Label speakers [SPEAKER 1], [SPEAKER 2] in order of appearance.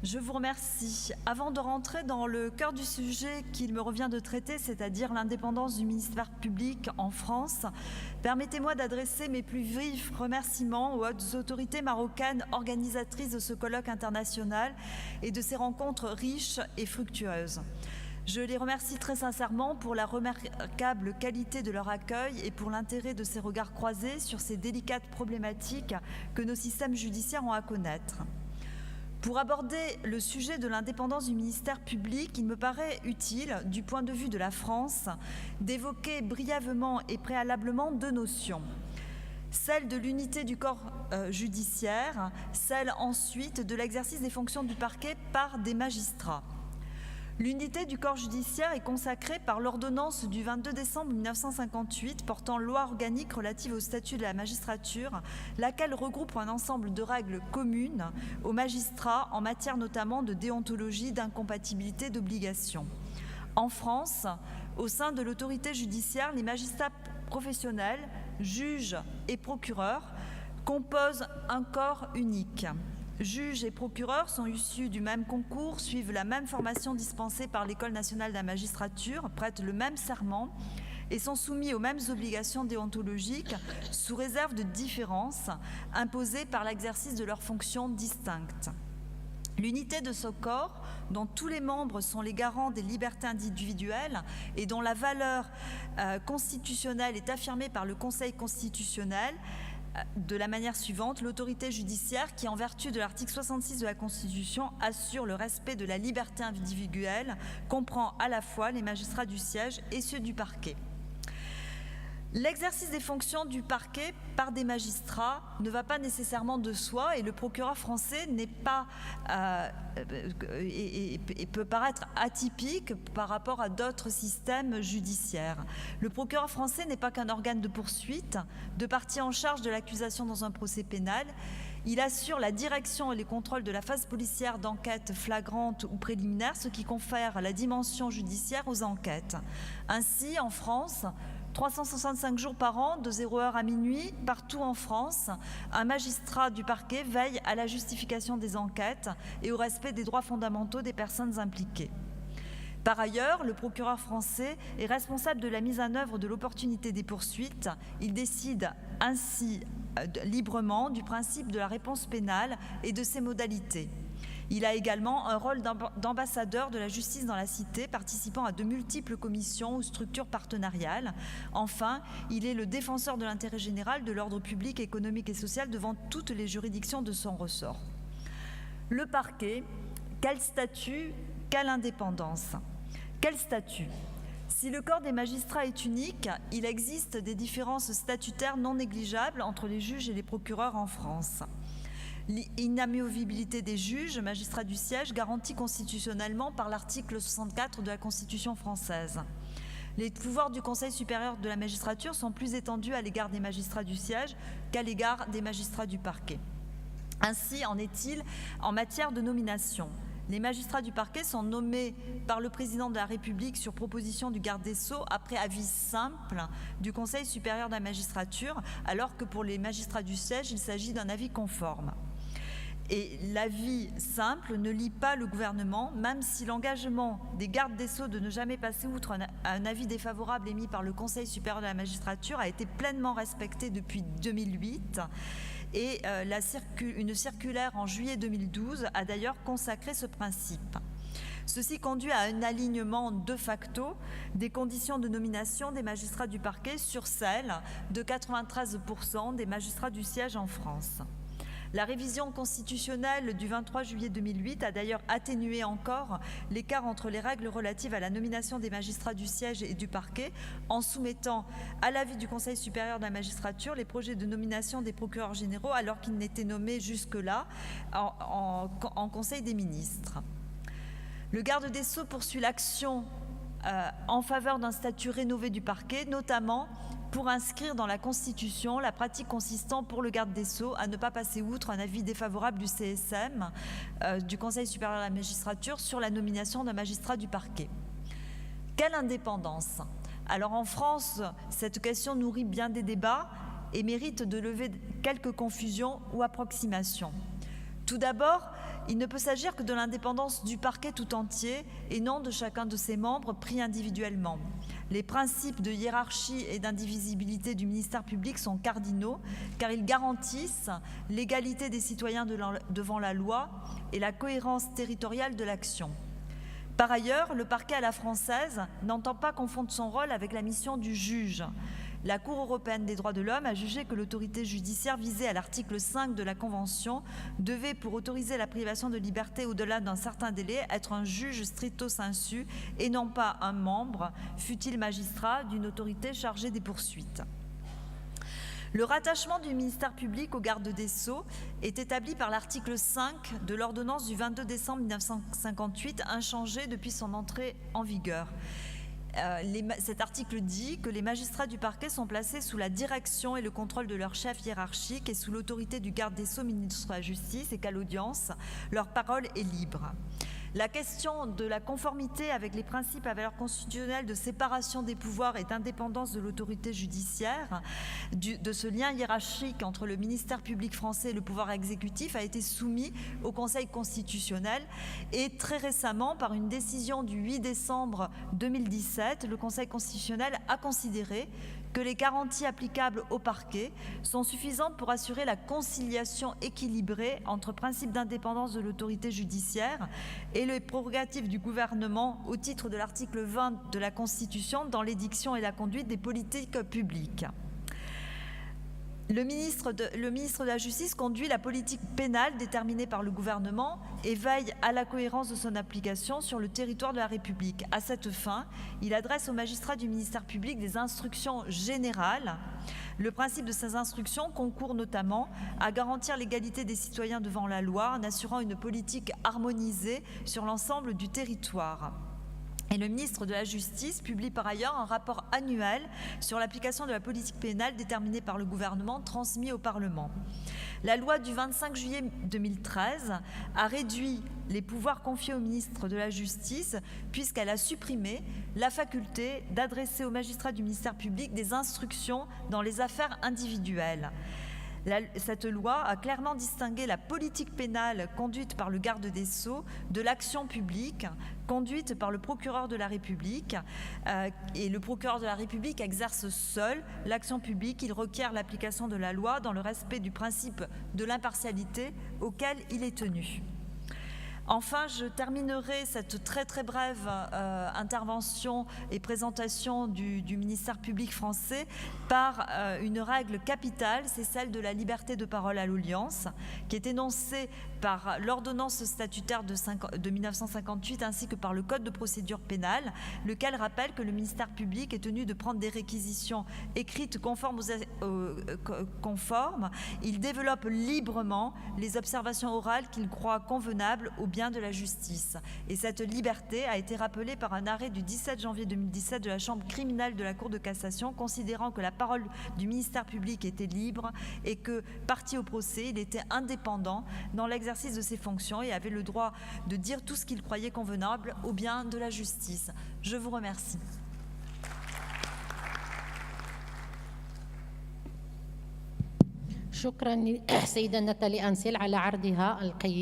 [SPEAKER 1] Je vous remercie. Avant de rentrer dans le cœur du sujet qu'il me revient de traiter, c'est-à-dire l'indépendance du ministère public en France, permettez-moi d'adresser mes plus vifs remerciements aux hautes autorités marocaines organisatrices de ce colloque international et de ces rencontres riches et fructueuses. Je les remercie très sincèrement pour la remarquable qualité de leur accueil et pour l'intérêt de ces regards croisés sur ces délicates problématiques que nos systèmes judiciaires ont à connaître. Pour aborder le sujet de l'indépendance du ministère public, il me paraît utile, du point de vue de la France, d'évoquer brièvement et préalablement deux notions. Celle de l'unité du corps judiciaire, celle ensuite de l'exercice des fonctions du parquet par des magistrats. L'unité du corps judiciaire est consacrée par l'ordonnance du 22 décembre 1958 portant loi organique relative au statut de la magistrature, laquelle regroupe un ensemble de règles communes aux magistrats en matière notamment de déontologie, d'incompatibilité, d'obligation. En France, au sein de l'autorité judiciaire, les magistrats professionnels, juges et procureurs composent un corps unique. Juges et procureurs sont issus du même concours, suivent la même formation dispensée par l'École nationale de la magistrature, prêtent le même serment et sont soumis aux mêmes obligations déontologiques sous réserve de différences imposées par l'exercice de leurs fonctions distinctes. L'unité de ce corps, dont tous les membres sont les garants des libertés individuelles et dont la valeur constitutionnelle est affirmée par le Conseil constitutionnel, de la manière suivante: l'autorité judiciaire qui, en vertu de l'article 66 de la Constitution, assure le respect de la liberté individuelle, comprend à la fois les magistrats du siège et ceux du parquet. L'exercice des fonctions du parquet par des magistrats ne va pas nécessairement de soi et le procureur français n'est pas et peut paraître atypique par rapport à d'autres systèmes judiciaires. Le procureur français n'est pas qu'un organe de poursuite, de partie en charge de l'accusation dans un procès pénal. Il assure la direction et les contrôles de la phase policière d'enquête flagrante ou préliminaire, ce qui confère la dimension judiciaire aux enquêtes. Ainsi, en France, 365 jours par an, de 0h à minuit, partout en France, un magistrat du parquet veille à la justification des enquêtes et au respect des droits fondamentaux des personnes impliquées. Par ailleurs, le procureur français est responsable de la mise en œuvre de l'opportunité des poursuites. Il décide ainsi librement du principe de la réponse pénale et de ses modalités. Il a également un rôle d'ambassadeur de la justice dans la cité, participant à de multiples commissions ou structures partenariales. Enfin, il est le défenseur de l'intérêt général, de l'ordre public, économique et social devant toutes les juridictions de son ressort. Le parquet, quel statut, quelle indépendance? Quel statut? Si le corps des magistrats est unique, il existe des différences statutaires non négligeables entre les juges et les procureurs en France. L'inamovibilité des juges, magistrats du siège, garantie constitutionnellement par l'article 64 de la Constitution française. Les pouvoirs du Conseil supérieur de la magistrature sont plus étendus à l'égard des magistrats du siège qu'à l'égard des magistrats du parquet. Ainsi en est-il en matière de nomination. Les magistrats du parquet sont nommés par le président de la République sur proposition du garde des Sceaux après avis simple du Conseil supérieur de la magistrature, alors que pour les magistrats du siège, il s'agit d'un avis conforme. Et l'avis simple ne lie pas le gouvernement, même si l'engagement des gardes des Sceaux de ne jamais passer outre un avis défavorable émis par le Conseil supérieur de la magistrature a été pleinement respecté depuis 2008. Et une circulaire en juillet 2012 a d'ailleurs consacré ce principe. Ceci conduit à un alignement de facto des conditions de nomination des magistrats du parquet sur celles de 93% des magistrats du siège en France. La révision constitutionnelle du 23 juillet 2008 a d'ailleurs atténué encore l'écart entre les règles relatives à la nomination des magistrats du siège et du parquet en soumettant à l'avis du Conseil supérieur de la magistrature les projets de nomination des procureurs généraux alors qu'ils n'étaient nommés jusque-là en Conseil des ministres. Le garde des Sceaux poursuit l'action en faveur d'un statut rénové du parquet, notamment pour inscrire dans la Constitution la pratique consistant pour le garde des Sceaux à ne pas passer outre un avis défavorable du CSM, du Conseil supérieur de la magistrature, sur la nomination d'un magistrat du parquet. Quelle indépendance? Alors en France, cette question nourrit bien des débats et mérite de lever quelques confusions ou approximations. Tout d'abord, il ne peut s'agir que de l'indépendance du parquet tout entier et non de chacun de ses membres pris individuellement. Les principes de hiérarchie et d'indivisibilité du ministère public sont cardinaux car ils garantissent l'égalité des citoyens devant la loi et la cohérence territoriale de l'action. Par ailleurs, le parquet à la française n'entend pas confondre son rôle avec la mission du juge. La Cour européenne des droits de l'homme a jugé que l'autorité judiciaire visée à l'article 5 de la Convention devait, pour autoriser la privation de liberté au-delà d'un certain délai, être un juge stricto sensu et non pas un membre, fût-il magistrat, d'une autorité chargée des poursuites. Le rattachement du ministère public au garde des Sceaux est établi par l'article 5 de l'ordonnance du 22 décembre 1958, inchangé depuis son entrée en vigueur. Cet article dit que les magistrats du parquet sont placés sous la direction et le contrôle de leur chef hiérarchique et sous l'autorité du garde des Sceaux, ministre de la Justice, et qu'à l'audience, leur parole est libre. La question de la conformité avec les principes à valeur constitutionnelle de séparation des pouvoirs et d'indépendance de l'autorité judiciaire, de ce lien hiérarchique entre le ministère public français et le pouvoir exécutif, a été soumis au Conseil constitutionnel et très récemment, par une décision du 8 décembre 2017, le Conseil constitutionnel a considéré que les garanties applicables au parquet sont suffisantes pour assurer la conciliation équilibrée entre principe d'indépendance de l'autorité judiciaire et les prérogatives du gouvernement au titre de l'article 20 de la Constitution dans l'édiction et la conduite des politiques publiques. Le ministre de la Justice conduit la politique pénale déterminée par le gouvernement et veille à la cohérence de son application sur le territoire de la République. À cette fin, il adresse aux magistrats du ministère public des instructions générales. Le principe de ces instructions concourt notamment à garantir l'égalité des citoyens devant la loi en assurant une politique harmonisée sur l'ensemble du territoire. Et le ministre de la Justice publie par ailleurs un rapport annuel sur l'application de la politique pénale déterminée par le gouvernement, transmis au Parlement. La loi du 25 juillet 2013 a réduit les pouvoirs confiés au ministre de la Justice puisqu'elle a supprimé la faculté d'adresser aux magistrats du ministère public des instructions dans les affaires individuelles. Cette loi a clairement distingué la politique pénale conduite par le garde des Sceaux de l'action publique conduite par le procureur de la République. Et le procureur de la République exerce seul l'action publique. Il requiert l'application de la loi dans le respect du principe de l'impartialité auquel il est tenu. Enfin, je terminerai cette très brève intervention et présentation du ministère public français par une règle capitale, c'est celle de la liberté de parole à l'audience, qui est énoncée par l'ordonnance statutaire de 1958 ainsi que par le Code de procédure pénale, lequel rappelle que le ministère public est tenu de prendre des réquisitions écrites conformes. Il développe librement les observations orales qu'il croit convenables au bien de la justice. Et cette liberté a été rappelée par un arrêt du 17 janvier 2017 de la Chambre criminelle de la Cour de cassation, considérant que la parole du ministère public était libre et que, parti au procès, il était indépendant dans l'exercice de ses fonctions et avait le droit de dire tout ce qu'il croyait convenable au bien de la justice. Je vous remercie.
[SPEAKER 2] شكرا سيدة ناتالي أنسيل على عرضها القيم.